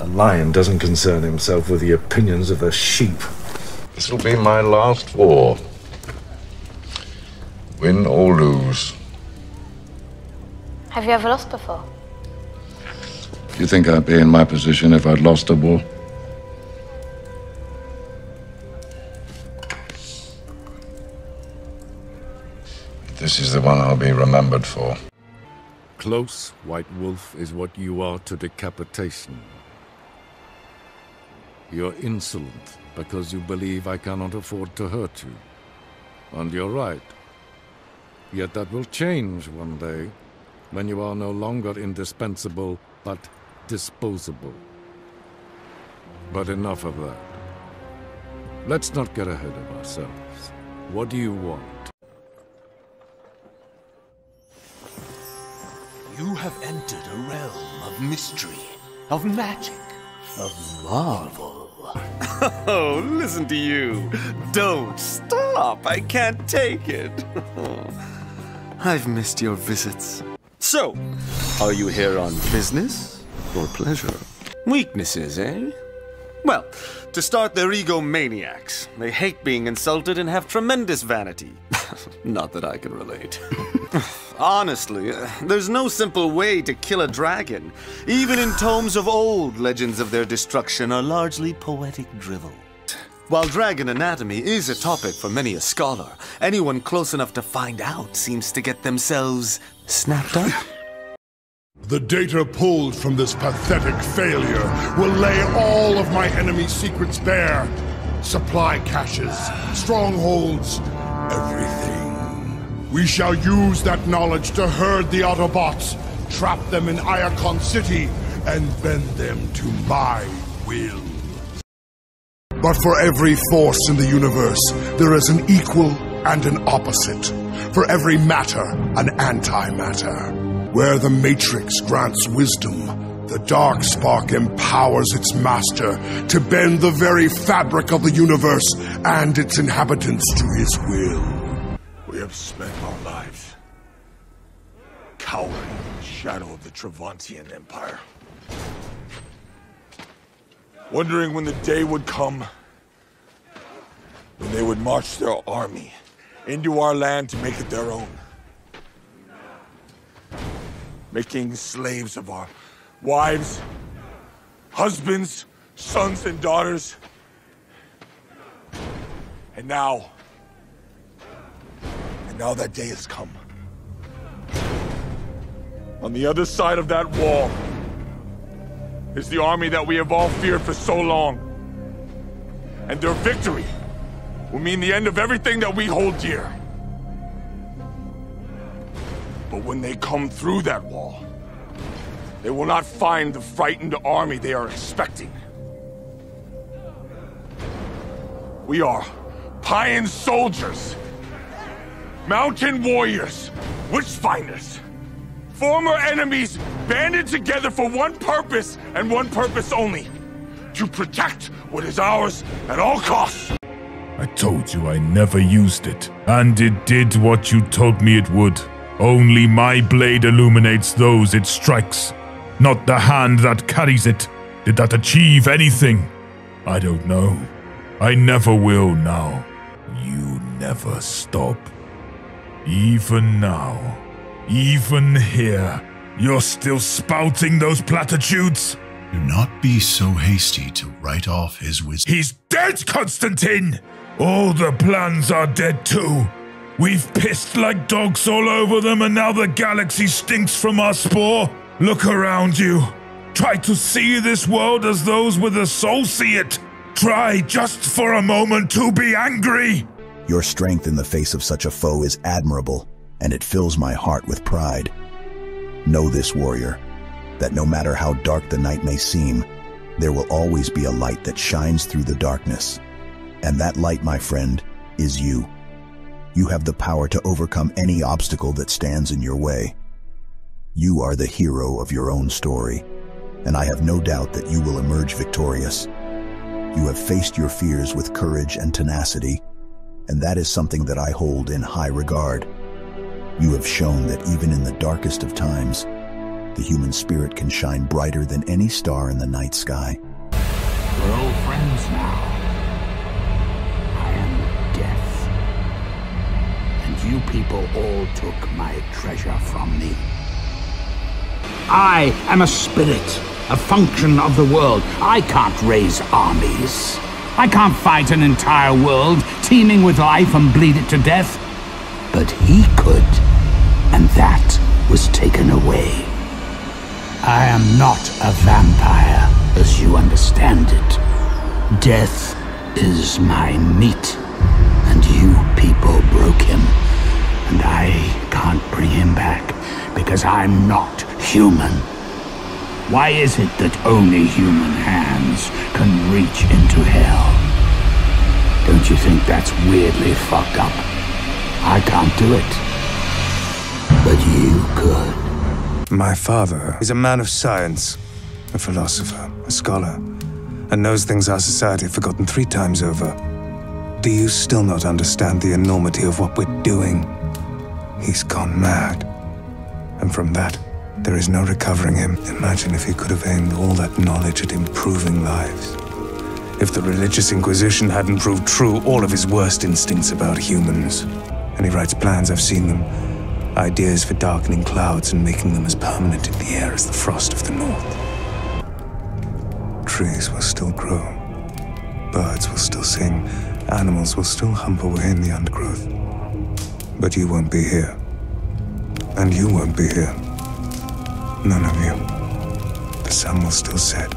A lion doesn't concern himself with the opinions of the sheep. This will be my last war. Win or lose. Have you ever lost before? Do you think I'd be in my position if I'd lost a war? This is the one I'll be remembered for. Close, White Wolf, is what you are to decapitation. You're insolent because you believe I cannot afford to hurt you. And you're right. Yet that will change one day, when you are no longer indispensable, but disposable. But enough of that. Let's not get ahead of ourselves. What do you want? You have entered a realm of mystery, of magic, of marvel. Oh, listen to you. Don't stop. I can't take it. I've missed your visits. So, are you here on business or pleasure? Weaknesses, eh? Well, to start, they're egomaniacs. They hate being insulted and have tremendous vanity. Not that I can relate. Honestly, there's no simple way to kill a dragon. Even in tomes of old, legends of their destruction are largely poetic drivel. While dragon anatomy is a topic for many a scholar, anyone close enough to find out seems to get themselves snapped up. The data pulled from this pathetic failure will lay all of my enemy's secrets bare. Supply caches, strongholds, everything. We shall use that knowledge to herd the Autobots, trap them in Iacon City, and bend them to my will. But for every force in the universe, there is an equal and an opposite. For every matter, an antimatter. Where the Matrix grants wisdom, the Dark Spark empowers its master to bend the very fabric of the universe and its inhabitants to his will. We have spent our lives cowering in the shadow of the Travantian Empire. Wondering when the day would come when they would march their army into our land to make it their own. Making slaves of our wives, husbands, sons, and daughters. And now that day has come. On the other side of that wall is the army that we have all feared for so long. And their victory will mean the end of everything that we hold dear. But when they come through that wall, they will not find the frightened army they are expecting. We are Payan soldiers, mountain warriors, witchfinders, former enemies banded together for one purpose and one purpose only: to protect what is ours at all costs. I told you I never used it, and it did what you told me it would. Only my blade illuminates those it strikes, not the hand that carries it. Did that achieve anything? I don't know. I never will now. You never stop. Even now, even here, you're still spouting those platitudes? Do not be so hasty to write off his wisdom. He's dead, Constantine! All the plans are dead too. We've pissed like dogs all over them, and now the galaxy stinks from our spore. Look around you. Try to see this world as those with a soul see it. Try just for a moment to be angry. Your strength in the face of such a foe is admirable, and it fills my heart with pride. Know this, warrior, that no matter how dark the night may seem, there will always be a light that shines through the darkness. And that light, my friend, is you. You have the power to overcome any obstacle that stands in your way. You are the hero of your own story, and I have no doubt that you will emerge victorious. You have faced your fears with courage and tenacity, and that is something that I hold in high regard. You have shown that even in the darkest of times, the human spirit can shine brighter than any star in the night sky. We're old friends now. I am Death. And you people all took my treasure from me. I am a spirit, a function of the world. I can't raise armies. I can't fight an entire world, teeming with life and bleed it to death. But he could, and that was taken away. I am not a vampire, as you understand it. Death is my meat, and you people broke him. And I can't bring him back, because I'm not human. Why is it that only human hands can reach into hell? Don't you think that's weirdly fucked up? I can't do it. But you could. My father is a man of science, a philosopher, a scholar, and knows things our society have forgotten 3 times over. Do you still not understand the enormity of what we're doing? He's gone mad. And from that, there is no recovering him. Imagine if he could have aimed all that knowledge at improving lives. If the religious inquisition hadn't proved true all of his worst instincts about humans. And he writes plans, I've seen them. Ideas for darkening clouds and making them as permanent in the air as the frost of the north. Trees will still grow. Birds will still sing. Animals will still hump away in the undergrowth. But you won't be here. And you won't be here. None of you. The sun will still set,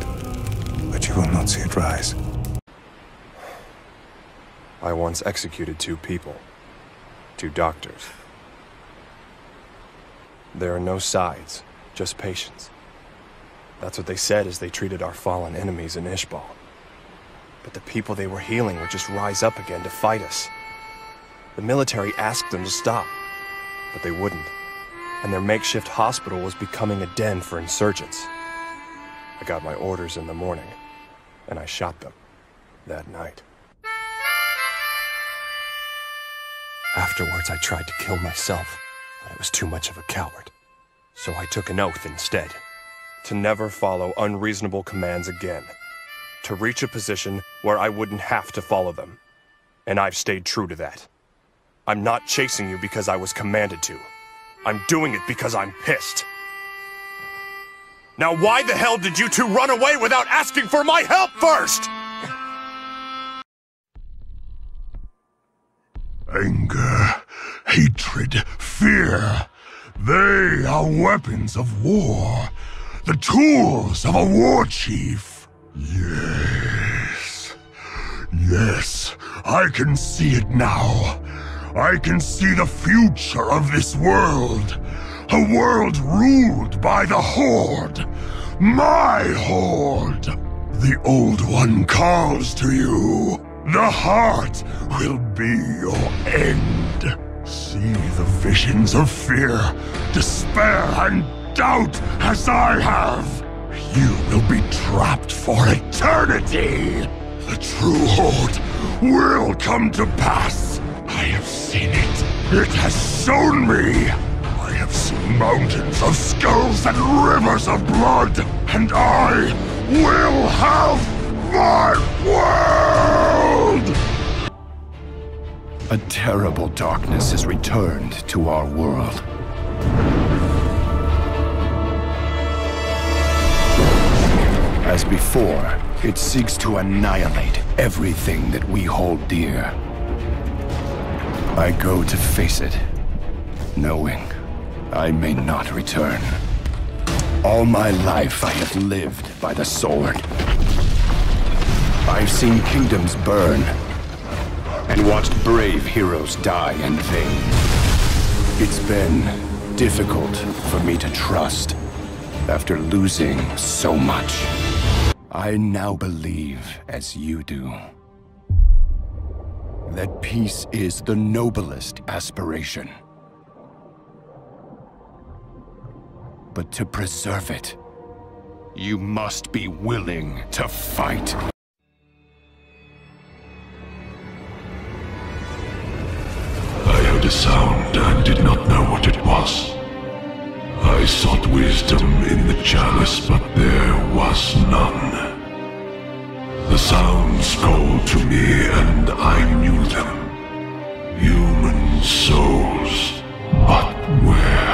but you will not see it rise. I once executed 2 people. 2 doctors. There are no sides, just patience. That's what they said as they treated our fallen enemies in Ishbal. But the people they were healing would just rise up again to fight us. The military asked them to stop, but they wouldn't. And their makeshift hospital was becoming a den for insurgents. I got my orders in the morning, and I shot them that night. Afterwards, I tried to kill myself, but I was too much of a coward. So I took an oath instead, to never follow unreasonable commands again, to reach a position where I wouldn't have to follow them. And I've stayed true to that. I'm not chasing you because I was commanded to. I'm doing it because I'm pissed. Now why the hell did you 2 run away without asking for my help first? Anger, hatred, fear. They are weapons of war. The tools of a war chief. Yes. Yes, I can see it now. I can see the future of this world. A world ruled by the Horde. My Horde. The Old One calls to you. The heart will be your end. See the visions of fear, despair, and doubt as I have. You will be trapped for eternity. The true Horde will come to pass. I have seen it. It has shown me. I have seen mountains of skulls and rivers of blood. And I will have my world! A terrible darkness has returned to our world. As before, it seeks to annihilate everything that we hold dear. I go to face it, knowing I may not return. All my life I have lived by the sword. I've seen kingdoms burn, and watched brave heroes die in vain. It's been difficult for me to trust after losing so much. I now believe, as you do, that peace is the noblest aspiration. But to preserve it, you must be willing to fight. I heard a sound and did not know what it was. I sought wisdom in the chalice, but there was none. The sounds called to me, and I knew them. Human souls, but where?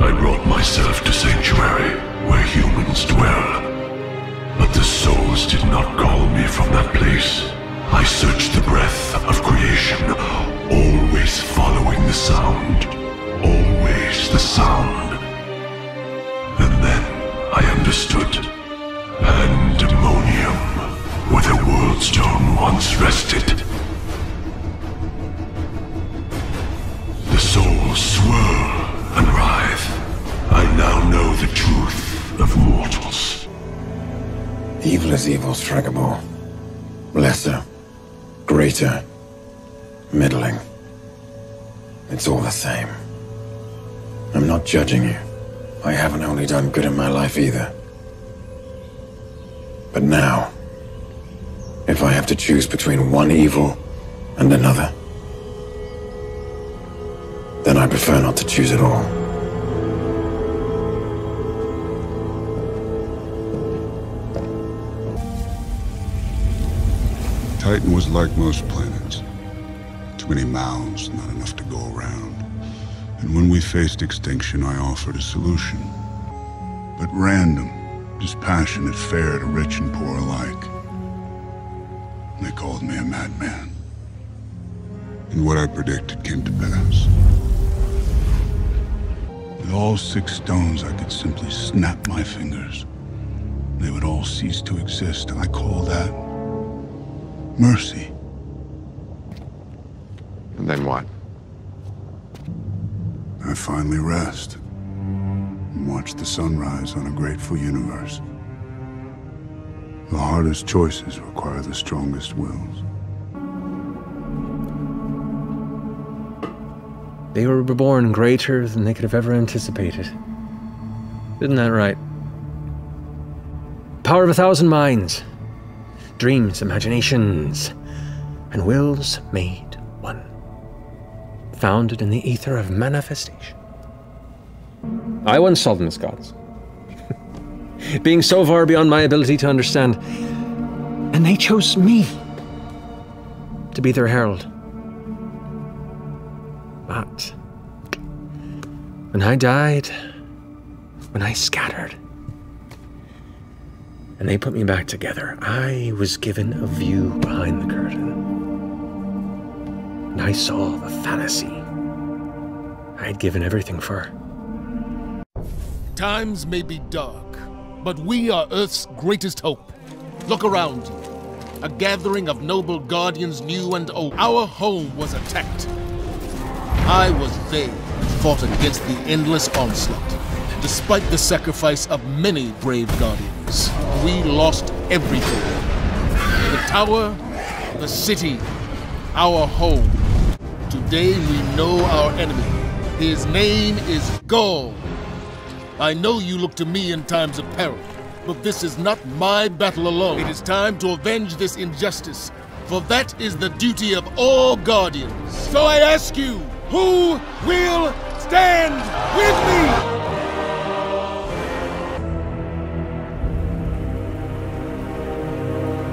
I brought myself to Sanctuary, where humans dwell. But the souls did not call me from that place. I searched the breath of creation, always following the sound. Always the sound. And then I understood. Pandemonium, where the world stone once rested. The souls swirl and writhe. I now know the truth of mortals. Evil is evil, Stregobor. Lesser, greater, middling. It's all the same. I'm not judging you. I haven't only done good in my life either. But now, if I have to choose between one evil and another, then I prefer not to choose at all. Titan was like most planets. Too many mouths, not enough to go around. And when we faced extinction, I offered a solution. But random, dispassionate, fair to rich and poor alike. They called me a madman. And what I predicted came to pass. With all 6 stones, I could simply snap my fingers. They would all cease to exist. I call that mercy. And then what? I finally rest and watch the sunrise on a grateful universe. The hardest choices require the strongest wills. They were reborn greater than they could have ever anticipated. Isn't that right? Power of 1,000 minds. Dreams, imaginations, and wills made one. Founded in the ether of manifestation. I once saw them as gods. Being so far beyond my ability to understand. And they chose me to be their herald. But when I died, when I scattered, and they put me back together, I was given a view behind the curtain. And I saw the fallacy I had given everything for. Times may be dark, but we are Earth's greatest hope. Look around you. A gathering of noble guardians new and old. Our home was attacked. I was there and fought against the endless onslaught. Despite the sacrifice of many brave guardians, we lost everything. The tower, the city, our home. Today we know our enemy. His name is Ghaul. I know you look to me in times of peril, but this is not my battle alone. It is time to avenge this injustice, for that is the duty of all guardians. So I ask you, who will stand with me?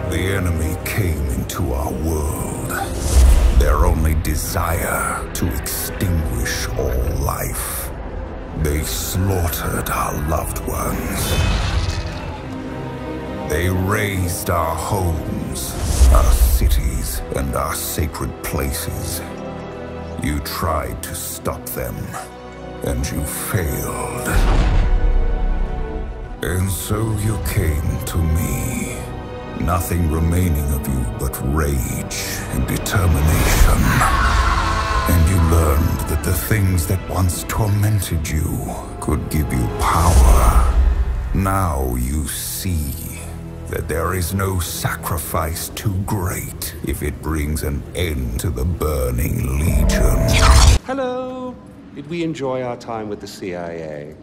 The enemy came into our world. Their only desire to extinguish all life. They slaughtered our loved ones. They razed our homes, our cities, and our sacred places. You tried to stop them, and you failed. And so you came to me. Nothing remaining of you but rage and determination. And you learned that the things that once tormented you could give you power. Now you see that there is no sacrifice too great if it brings an end to the Burning Legion. Hello! Did we enjoy our time with the CIA?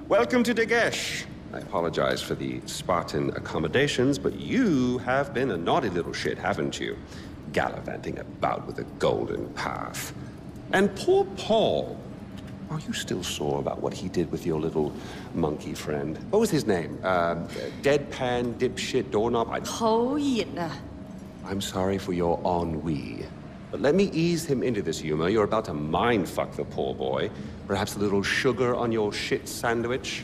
Welcome to Dagesh. I apologize for the Spartan accommodations, but you have been a naughty little shit, haven't you? Gallivanting about with a golden path. And poor Paul. Are you still sore about what he did with your little monkey friend? What was his name? Deadpan, dipshit, doorknob? I'm sorry for your ennui. But let me ease him into this humor. You're about to mind-fuck the poor boy. Perhaps a little sugar on your shit sandwich?